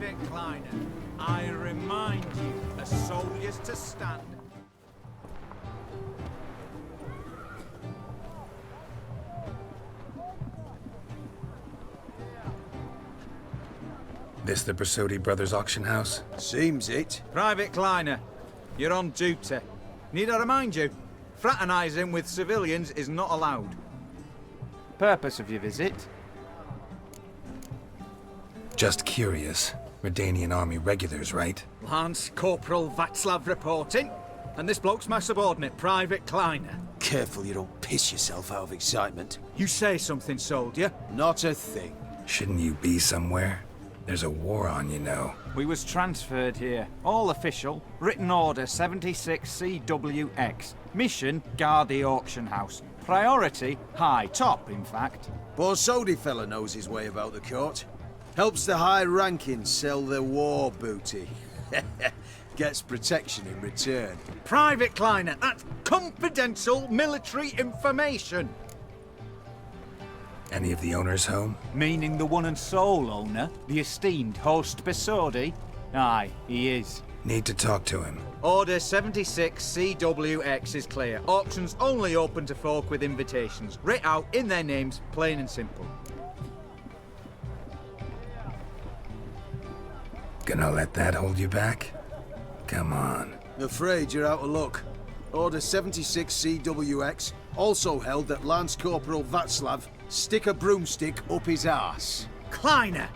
Private Kleiner, I remind you, a soldier's to stand. This the Borsodi Brothers auction house? Seems it. Private Kleiner, you're on duty. Need I remind you, fraternizing with civilians is not allowed. Purpose of your visit? Just curious. Redanian army regulars, right? Lance Corporal Václav reporting, and this bloke's my subordinate, Private Kleiner. Careful you don't piss yourself out of excitement. You say something, soldier? Not a thing. Shouldn't you be somewhere? There's a war on, you know. We was transferred here. All official. Written order 76 CWX. Mission, guard the auction house. Priority, high top, in fact. Borsodi fella knows his way about the court. Helps the high rankings sell their war booty. Gets protection in return. Private Kleiner, that's confidential military information. Any of the owners home? Meaning the one and sole owner, the esteemed Horst Borsodi? Aye, he is. Need to talk to him. Order 76 CWX is clear. Auctions only open to folk with invitations. Writ out in their names, plain and simple. Gonna let that hold you back? Come on. Afraid you're out of luck. Order 76 CWX also held that Lance Corporal Václav stick a broomstick up his arse. Kleiner,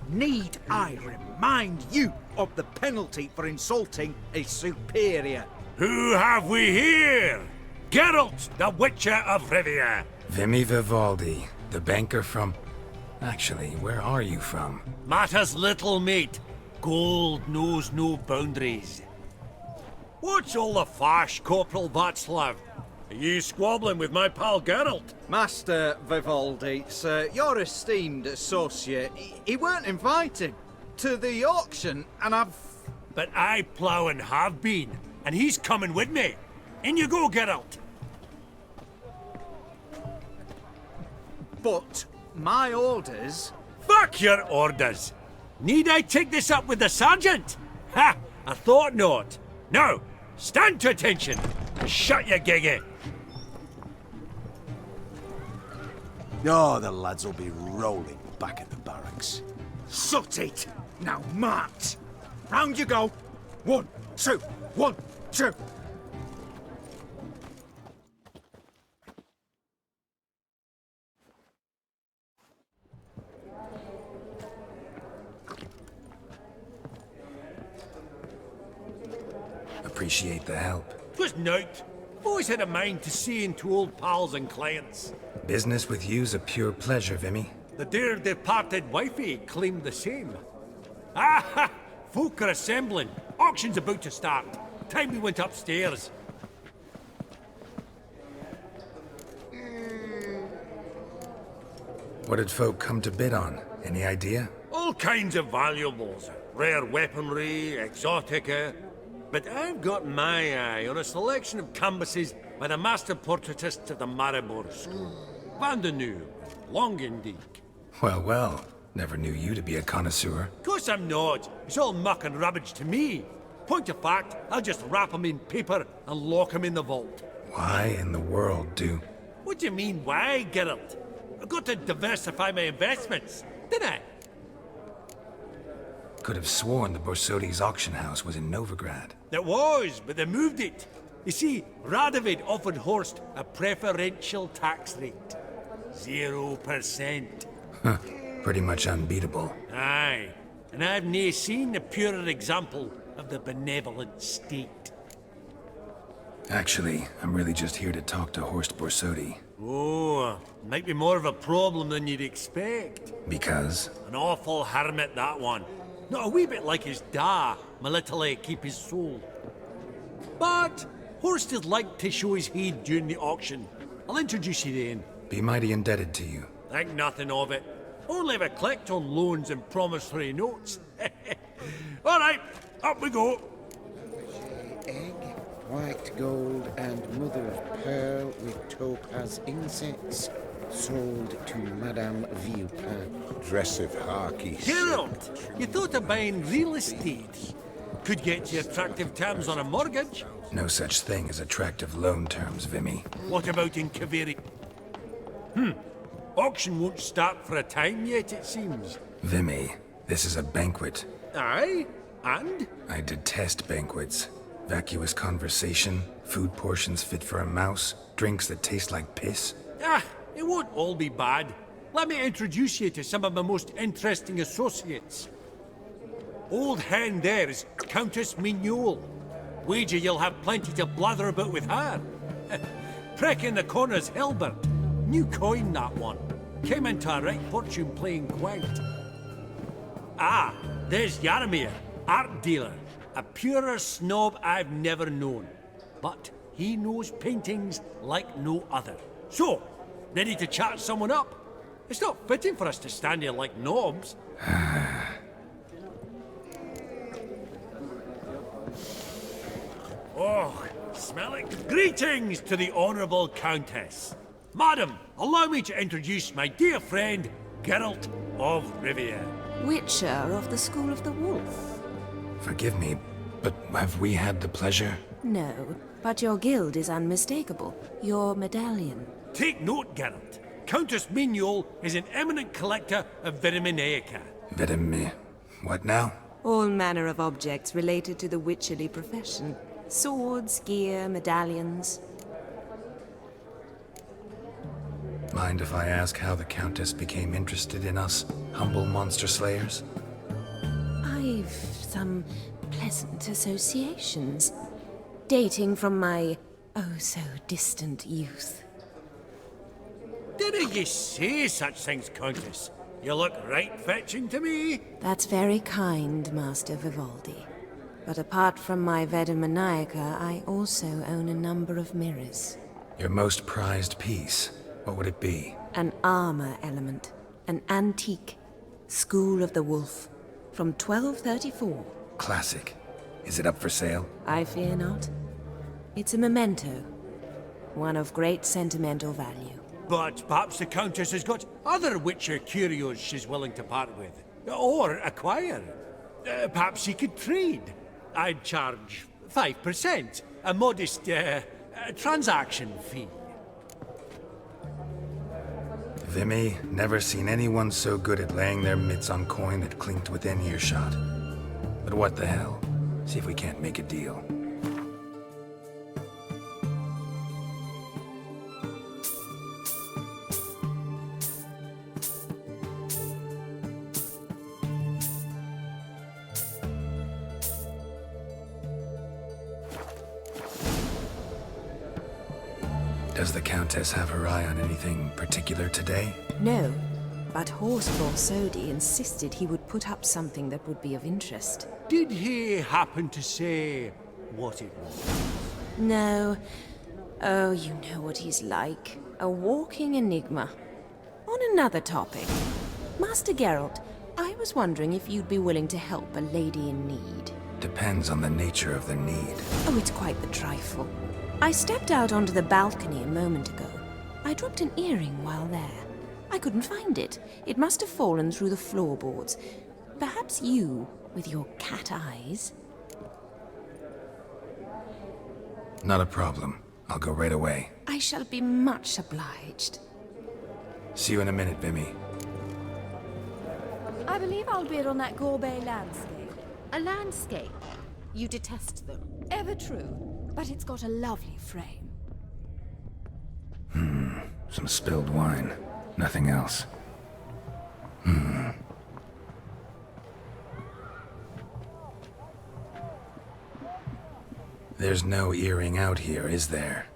need I remind you of the penalty for insulting a superior? Who have we here? Geralt, the Witcher of Rivia. Vimy Vivaldi, the banker from... Actually, where are you from? Matters little, mate. Gold knows no boundaries. What's all the fash, Corporal Václav? Are you squabbling with my pal Geralt? Master Vivaldi, sir, your esteemed associate, he weren't invited to the auction, and I've... But I plough and have been, and he's coming with me. In you go, Geralt. But my orders... Fuck your orders. Need I take this up with the sergeant? Ha! I thought not. Now, stand to attention. Shut your giggy. Oh, the lads will be rolling back at the barracks. Sut it! Now march! Round you go! 1, 2, 1, 2! Appreciate the help. 'Twas nowt. Always had a mind to see into old pals and clients. Business with you's a pure pleasure, Vimy. The dear departed wifey claimed the same. Ah ha! Folk are assembling. Auction's about to start. Time we went upstairs. What did folk come to bid on? Any idea? All kinds of valuables. Rare weaponry, exotica. But I've got my eye on a selection of canvases by the master portraitists of the Maribor School. Van de New, Longendiek. Well, well. Never knew you to be a connoisseur. Of course I'm not. It's all muck and rubbish to me. Point of fact, I'll just wrap 'em in paper and lock 'em in the vault. Why in the world do... What do you mean, why, Geralt? I've got to diversify my investments, didn't I? Could have sworn the Borsodi's auction house was in Novigrad. It was, but they moved it. You see, Radovid offered Horst a preferential tax rate. 0%. Huh. Pretty much unbeatable. Aye, and I've nae seen a purer example of the benevolent state. Actually, I'm really just here to talk to Horst Borsodi. Oh, might be more of a problem than you'd expect. Because? An awful hermit, that one. Not a wee bit like his da, my little keep his soul. But Horst is like to show his head during the auction. I'll introduce you then. Be mighty indebted to you. Think nothing of it. Only if I collect on loans and promissory notes. All right, up we go. Egg, white gold, and mother of pearl with topaz incense. sold to Madame Villepin. Dressive harky. Geralt, you thought of buying real estate. Could get you attractive terms on a mortgage. No such thing as attractive loan terms, Vimy. What about in Kaveri? Auction won't start for a time yet, it seems. Vimy, this is a banquet. Aye? And? I detest banquets. Vacuous conversation, food portions fit for a mouse, drinks that taste like piss. Ah, it won't all be bad. Let me introduce you to some of my most interesting associates. Old hen there is Countess Mignole. Wager you'll have plenty to blather about with her. Prick in the corner's Hilbert. New coin, that one. Came into a right fortune playing Gwent. Ah, there's Jaromir, art dealer. A purer snob I've never known. But he knows paintings like no other. So, ready to chat someone up? It's not fitting for us to stand here like knobs. Oh, smell it. Greetings to the Honourable Countess. Madam, allow me to introduce my dear friend, Geralt of Rivia. Witcher of the School of the Wolf. Forgive me, but have we had the pleasure? No, but your guild is unmistakable. Your medallion. Take note, Geralt. Countess Mignole is an eminent collector of Viriminaica. Vesemir. What now? All manner of objects related to the witcherly profession. Swords, gear, medallions. Mind if I ask how the Countess became interested in us, humble monster slayers? I've some pleasant associations, dating from my oh-so-distant youth. Didn't you say such things, Countess? You look right fetching to me. That's very kind, Master Vivaldi. But apart from my Vesemir, I also own a number of mirrors. Your most prized piece, what would it be? An armor element, an antique, School of the Wolf, from 1234. Classic. Is it up for sale? I fear not. It's a memento, one of great sentimental value. But perhaps the Countess has got other Witcher curios she's willing to part with. Or acquire. Perhaps she could trade. I'd charge 5%, a modest transaction fee. Vimy, never seen anyone so good at laying their mitts on coin that clinked within earshot. But what the hell? See if we can't make a deal. Does the Countess have her eye on anything particular today? No, but Horst Borsodi insisted he would put up something that would be of interest. Did he happen to say what it was? No. Oh, you know what he's like. A walking enigma. On another topic. Master Geralt, I was wondering if you'd be willing to help a lady in need. Depends on the nature of the need. Oh, it's quite the trifle. I stepped out onto the balcony a moment ago. I dropped an earring while there. I couldn't find it. It must have fallen through the floorboards. Perhaps you, with your cat eyes. Not a problem. I'll go right away. I shall be much obliged. See you in a minute, Vimy. I believe I'll bid on that Gorbet landscape. A landscape? You detest them. Ever true. But it's got a lovely frame. Some spilled wine. Nothing else. There's no earring out here, is there?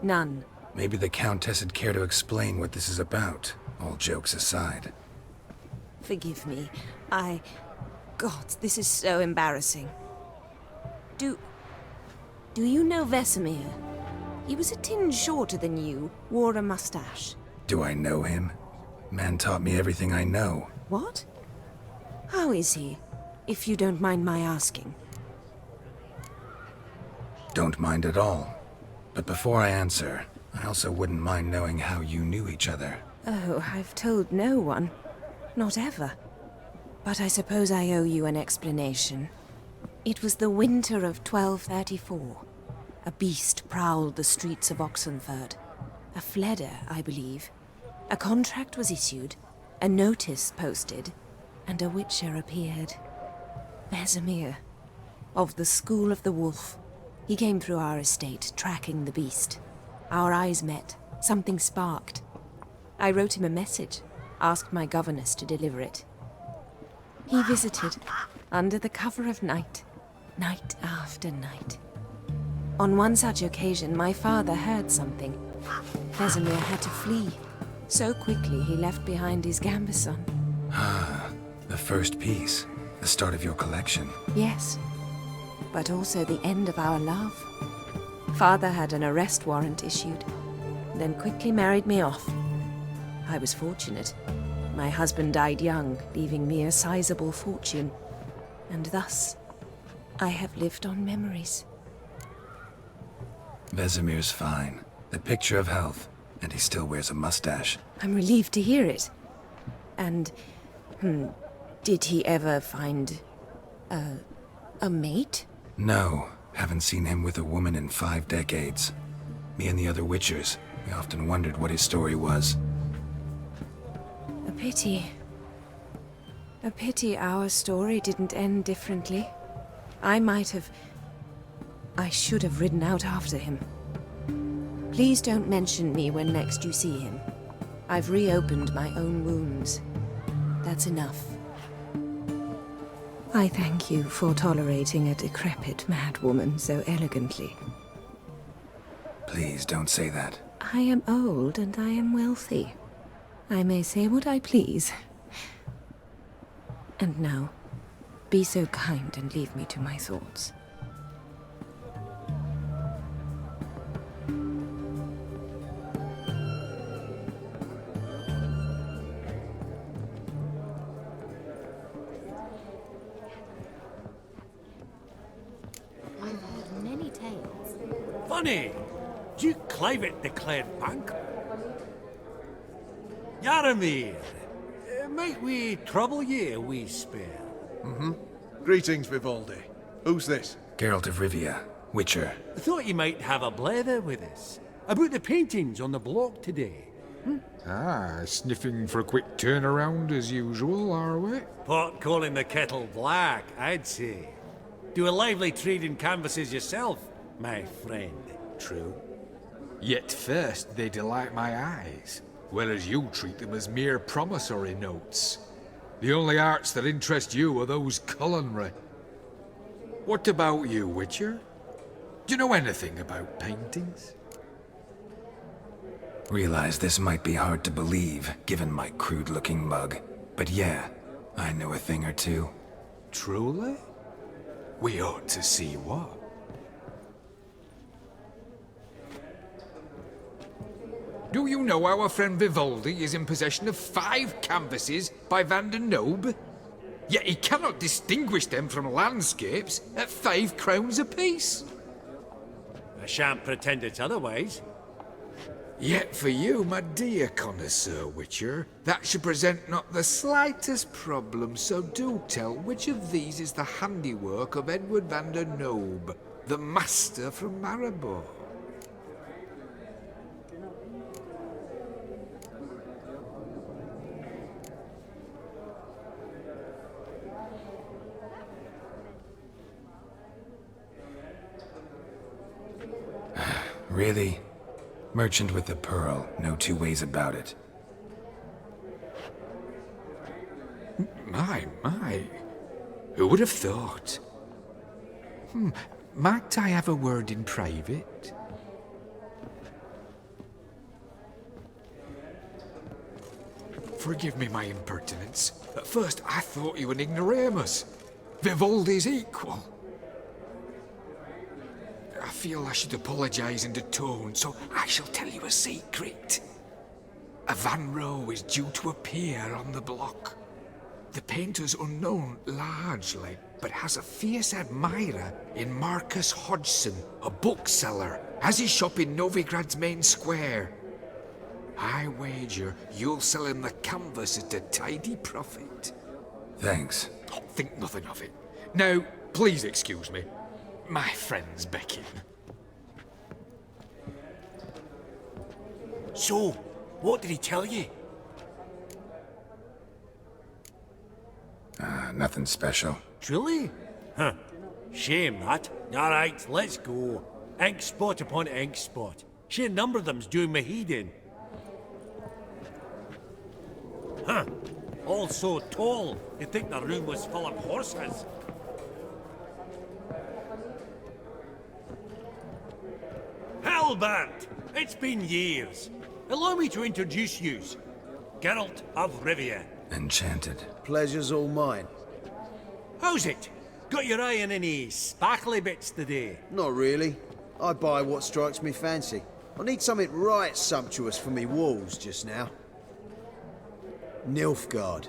None. Maybe the Countess would care to explain what this is about, all jokes aside. Forgive me. God, this is so embarrassing. Do you know Vesemir? He was a tinge shorter than you, wore a mustache. Do I know him? Man taught me everything I know. What? How is he, if you don't mind my asking? don't mind at all. But before I answer, I also wouldn't mind knowing how you knew each other. Oh, I've told no one. Not ever. But I suppose I owe you an explanation. It was the winter of 1234. A beast prowled the streets of Oxenford. A fledder, I believe. A contract was issued, a notice posted, and a witcher appeared. Vesemir, of the School of the Wolf. He came through our estate, tracking the beast. Our eyes met. Something sparked. I wrote him a message, asked my governess to deliver it. He visited, under the cover of night, night after night. On one such occasion, my father heard something. Vesemir had to flee. So quickly he left behind his gambeson. Ah, the first piece. The start of your collection. Yes, but also the end of our love. Father had an arrest warrant issued, then quickly married me off. I was fortunate. My husband died young, leaving me a sizable fortune. And thus, I have lived on memories. Vesemir's fine. The picture of health. And he still wears a mustache. I'm relieved to hear it. And, did he ever find a mate? No, haven't seen him with a woman in 5 decades. Me and the other Witchers, we often wondered what his story was. A pity. A pity our story didn't end differently. I should have ridden out after him. Please don't mention me when next you see him. I've reopened my own wounds. That's enough. I thank you for tolerating a decrepit madwoman so elegantly. Please don't say that. I am old and I am wealthy. I may say what I please. And now, be so kind and leave me to my thoughts. Funny, Duke Clivet declared bank. Yaramir, might we trouble ye a wee spell? Greetings, Vivaldi. Who's this? Geralt of Rivia, Witcher. I thought you might have a blather with us about the paintings on the block today. Ah, sniffing for a quick turnaround as usual, are we? Pot calling the kettle black, I'd say. Do a lively trade in canvases yourself, my friend. True. Yet first they delight my eyes, whereas you treat them as mere promissory notes. The only arts that interest you are those culinary. What about you, Witcher? Do you know anything about paintings? Realize this might be hard to believe, given my crude-looking mug. But yeah, I know a thing or two. Truly? We ought to see what. Do you know our friend Vivaldi is in possession of 5 canvases by Van der Nobe? Yet he cannot distinguish them from landscapes at 5 crowns apiece. I shan't pretend it's otherwise. Yet for you, my dear connoisseur Witcher, that should present not the slightest problem, so do tell which of these is the handiwork of Edward van der Nobe, the master from Maribor. Really? Merchant with the pearl, no 2 ways about it. My. Who would have thought? Might I have a word in private? Forgive me my impertinence. At first I thought you an ignoramus. Vivaldi's equal. I feel I should apologize and atone, so I shall tell you a secret. A Van Row is due to appear on the block. The painter's unknown largely, but has a fierce admirer in Marcus Hodgson, a bookseller. Has his shop in Novigrad's main square. I wager you'll sell him the canvas at a tidy profit. Thanks. Oh, think nothing of it. Now, please excuse me. My friend's becking. So, what did he tell you? Nothing special. Truly? Huh. Shame that. Alright, let's go. Ink spot upon ink spot. Sheer number of them's doing me heed in. Huh. All so tall, you'd think the room was full of horses. Hellbent! It's been years. Allow me to introduce yous. Geralt of Rivia. Enchanted. Pleasure's all mine. How's it? Got your eye on any sparkly bits today? Not really. I buy what strikes me fancy. I need something right sumptuous for me walls just now. Nilfgaard.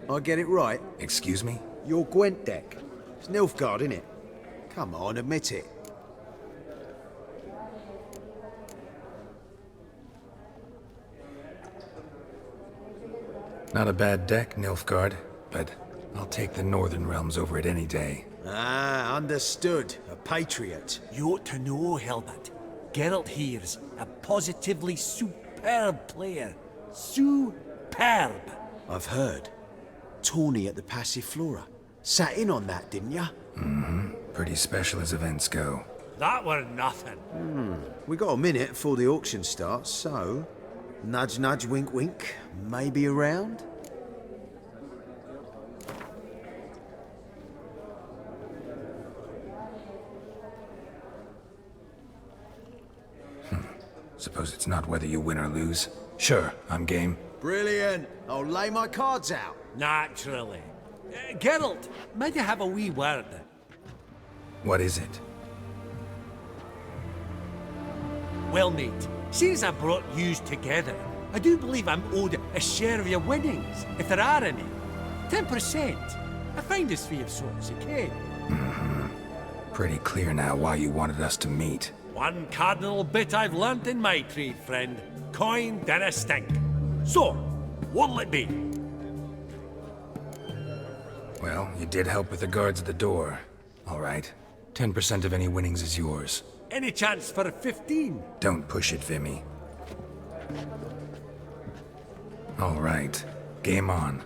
I get it right? Excuse me? Your Gwent deck. It's Nilfgaard, innit? Come on, admit it. Not a bad deck, Nilfgaard, but I'll take the Northern Realms over it any day. Ah, understood. A patriot. You ought to know, Hellbent. Geralt here's a positively superb player. Superb! I've heard. Tawny at the Passiflora. Sat in on that, didn't ya? Mm-hmm. Pretty special as events go. That were nothing. We got a minute before the auction starts, so... Nudge, nudge, wink, wink. Maybe around? Suppose it's not whether you win or lose. Sure, I'm game. Brilliant. I'll lay my cards out. Naturally. Geralt, might I have a wee word? What is it? Well, mate, since I brought yous together, I do believe I'm owed a share of your winnings, if there are any. 10%. A finder's fee of sorts, okay? Pretty clear now why you wanted us to meet. One cardinal bit I've learnt in my trade, friend. Coin dinna stink. So, what'll it be? Well, you did help with the guards at the door. All right. 10% of any winnings is yours. Any chance for a 15? Don't push it, Vimy. All right. Game on.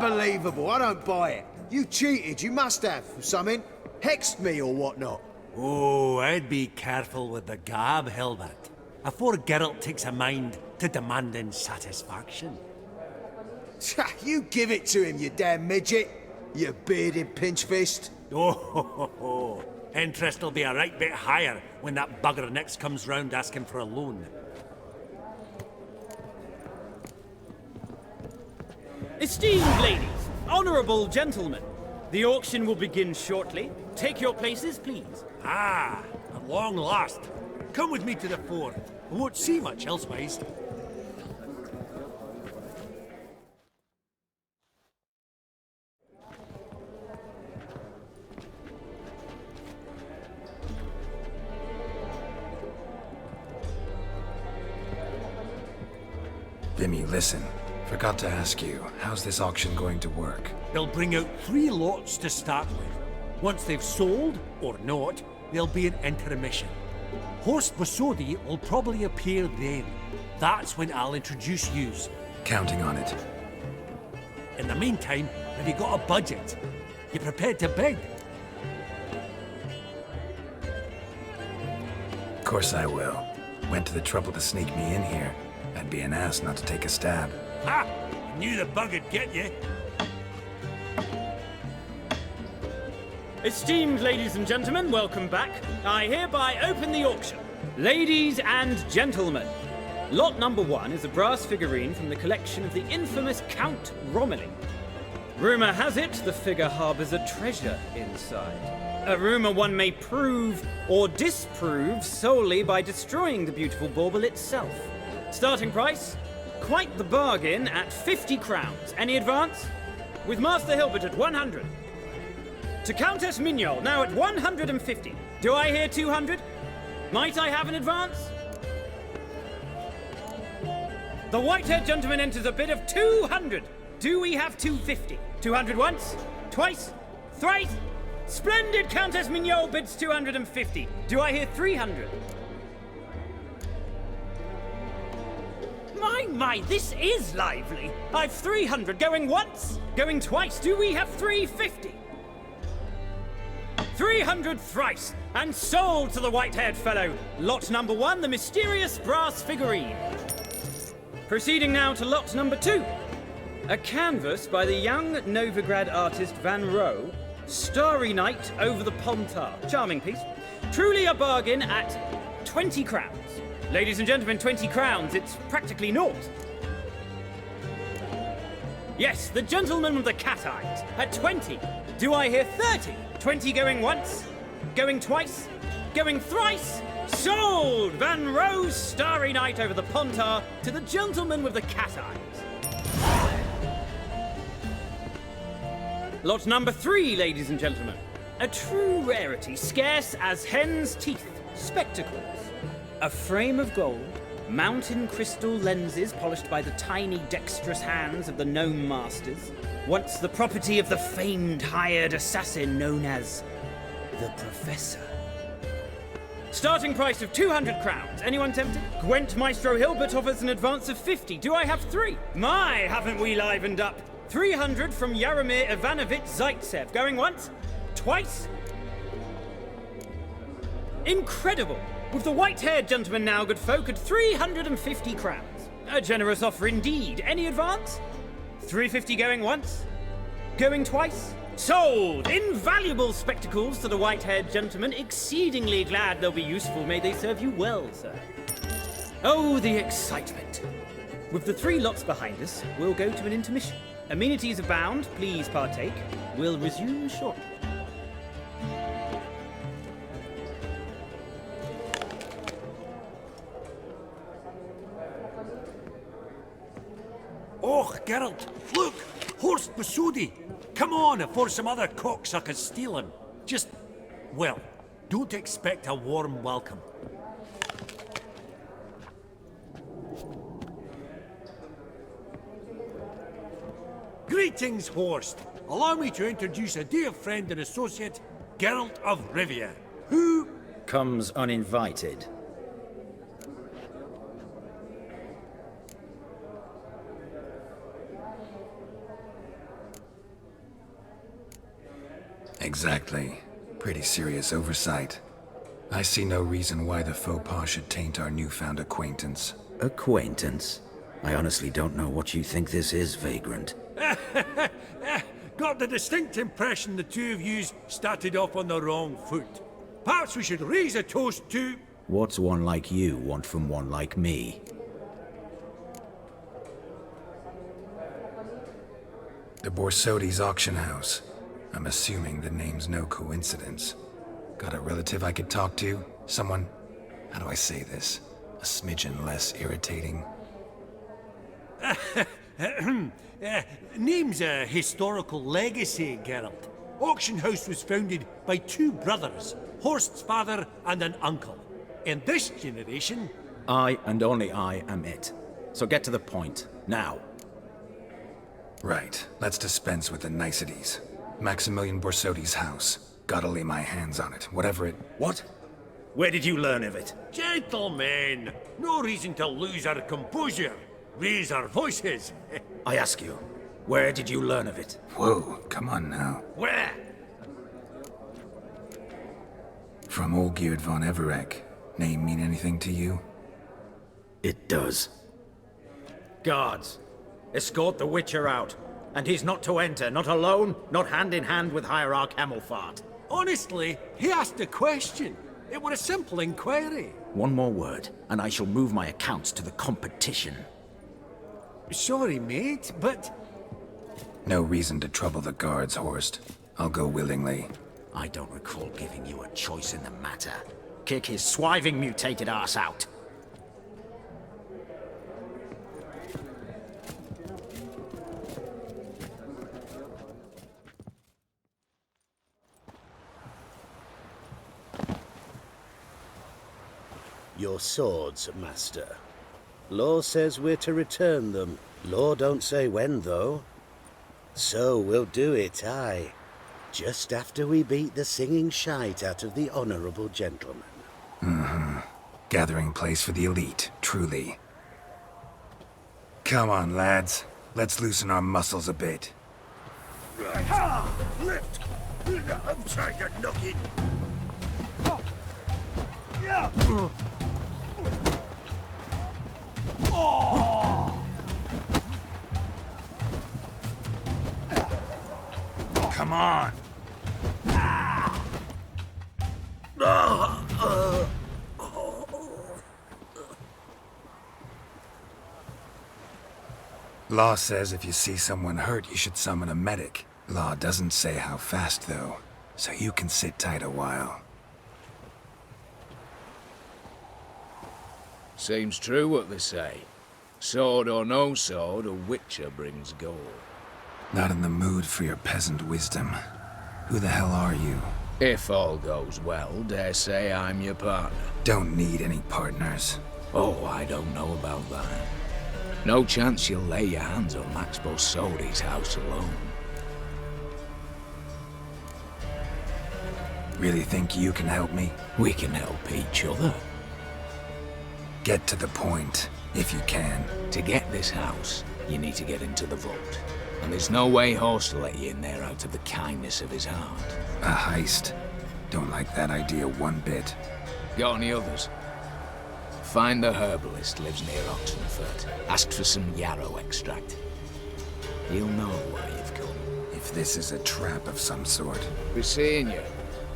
Unbelievable, I don't buy it. You cheated, you must have, or something. Hexed me or whatnot. Oh, I'd be careful with the gab, Hilbert, afore Geralt takes a mind to demanding satisfaction. You give it to him, you damn midget. You bearded pinchfist. Oh, interest will be a right bit higher when that bugger next comes round asking for a loan. Esteemed ladies, honourable gentlemen, the auction will begin shortly. Take your places, please. Ah, at long last. Come with me to the fore. I won't see much elsewise. Vimy, listen. Forgot to ask you, how's this auction going to work? They'll bring out 3 lots to start with. Once they've sold, or not, there'll be an intermission. Horst Borsodi will probably appear then. That's when I'll introduce yous. Counting on it. In the meantime, have you got a budget? You prepared to bid? Of course I will. Went to the trouble to sneak me in here. I'd be an ass not to take a stab. Ha! Knew the bug'd get you. Esteemed ladies and gentlemen, welcome back. I hereby open the auction. Ladies and gentlemen, lot number 1 is a brass figurine from the collection of the infamous Count Romilly. Rumour has it the figure harbours a treasure inside. A rumour one may prove or disprove solely by destroying the beautiful bauble itself. Starting price? Quite the bargain at 50 crowns. Any advance? With Master Hilbert at 100. To Countess Mignole, now at 150. Do I hear 200? Might I have an advance? The white-haired gentleman enters a bid of 200. Do we have 250? 200 once? Twice? Thrice? Splendid! Countess Mignole bids 250. Do I hear 300? My, this is lively. I've 300 going once, going twice. Do we have 350? 300 thrice, and sold to the white-haired fellow. Lot number 1, the mysterious brass figurine. Proceeding now to lot number 2. A canvas by the young Novigrad artist Van Rohe, Starry Night over the Pontar. Charming piece. Truly a bargain at 20 crowns. Ladies and gentlemen, 20 crowns, it's practically naught. Yes, the gentleman with the cat eyes, at 20. Do I hear 30? 20 going once, going twice, going thrice. Sold! Van Rohe's Starry Night over the Pontar to the gentleman with the cat eyes. Lot number 3, ladies and gentlemen. A true rarity, scarce as hen's teeth. Spectacles. A frame of gold, mountain crystal lenses polished by the tiny dexterous hands of the gnome masters, once the property of the famed hired assassin known as the Professor. Starting price of 200 crowns. Anyone tempted? Gwent Maestro Hilbert offers an advance of 50. Do I have 3? My, haven't we livened up? 300 from Yaromir Ivanovich Zaitsev. Going once? Twice? Incredible! With the white-haired gentleman now, good folk, at 350 crowns. A generous offer indeed. Any advance? 350 going once? Going twice? Sold! Invaluable spectacles to the white-haired gentleman. Exceedingly glad they'll be useful. May they serve you well, sir. Oh, the excitement. With the 3 lots behind us, we'll go to an intermission. Amenities abound. Please partake. We'll resume shortly. Oh, Geralt, look! Horst Borsodi! Come on, before some other cocksuckers steal him. Just, well, don't expect a warm welcome. Greetings, Horst. Allow me to introduce a dear friend and associate, Geralt of Rivia, who comes uninvited. Exactly. Pretty serious oversight. I see no reason why the faux pas should taint our newfound acquaintance. Acquaintance? I honestly don't know what you think this is, Vagrant. Got the distinct impression the two of yous started off on the wrong foot. Perhaps we should raise a toast to... What's one like you want from one like me? The Borsodi's auction house. I'm assuming the name's no coincidence. Got a relative I could talk to? Someone, how do I say this? A smidgen less irritating? Name's a historical legacy, Geralt. Auction house was founded by two brothers, Horst's father and an uncle. In this generation... I and only I am it. So get to the point, now. Right, let's dispense with the niceties. Maximilian Borsodi's house. Gotta lay my hands on it, whatever it... What? Where did you learn of it? Gentlemen, no reason to lose our composure. Raise our voices. I ask you, where did you learn of it? Whoa, come on now. Where? From Olgierd von Everec. Name mean anything to you? It does. Guards, escort the Witcher out. And he's not to enter, not alone, not hand in hand with Hierarch Hamilfart. Honestly, he asked a question. It was a simple inquiry. One more word, and I shall move my accounts to the competition. Sorry, mate, but... No reason to trouble the guards, Horst. I'll go willingly. I don't recall giving you a choice in the matter. Kick his swiving mutated ass out. Your swords, Master. Law says we're to return them. Law don't say when, though. So we'll do it, aye. Just after we beat the singing shite out of the honorable gentleman. Mm-hmm. Gathering place for the elite, truly. Come on, lads. Let's loosen our muscles a bit. Right. Lift! I'm trying to knock it! Yeah! Come on! Law says if you see someone hurt, you should summon a medic. Law doesn't say how fast, though, so you can sit tight a while. Seems true what they say. Sword or no sword, a Witcher brings gold. Not in the mood for your peasant wisdom. Who the hell are you? If all goes well, dare say I'm your partner. Don't need any partners. Oh, I don't know about that. No chance you'll lay your hands on Max Borsodi's house alone. Really think you can help me? We can help each other. Get to the point, if you can. To get this house, you need to get into the vault. And there's no way Horst will let you in there out of the kindness of his heart. A heist? Don't like that idea one bit. Got any others? Find the herbalist lives near Oxenfurt. Ask for some yarrow extract. He'll know why you've come. If this is a trap of some sort. Be seeing you,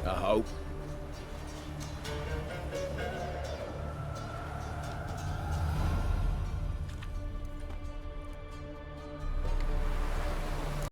I hope.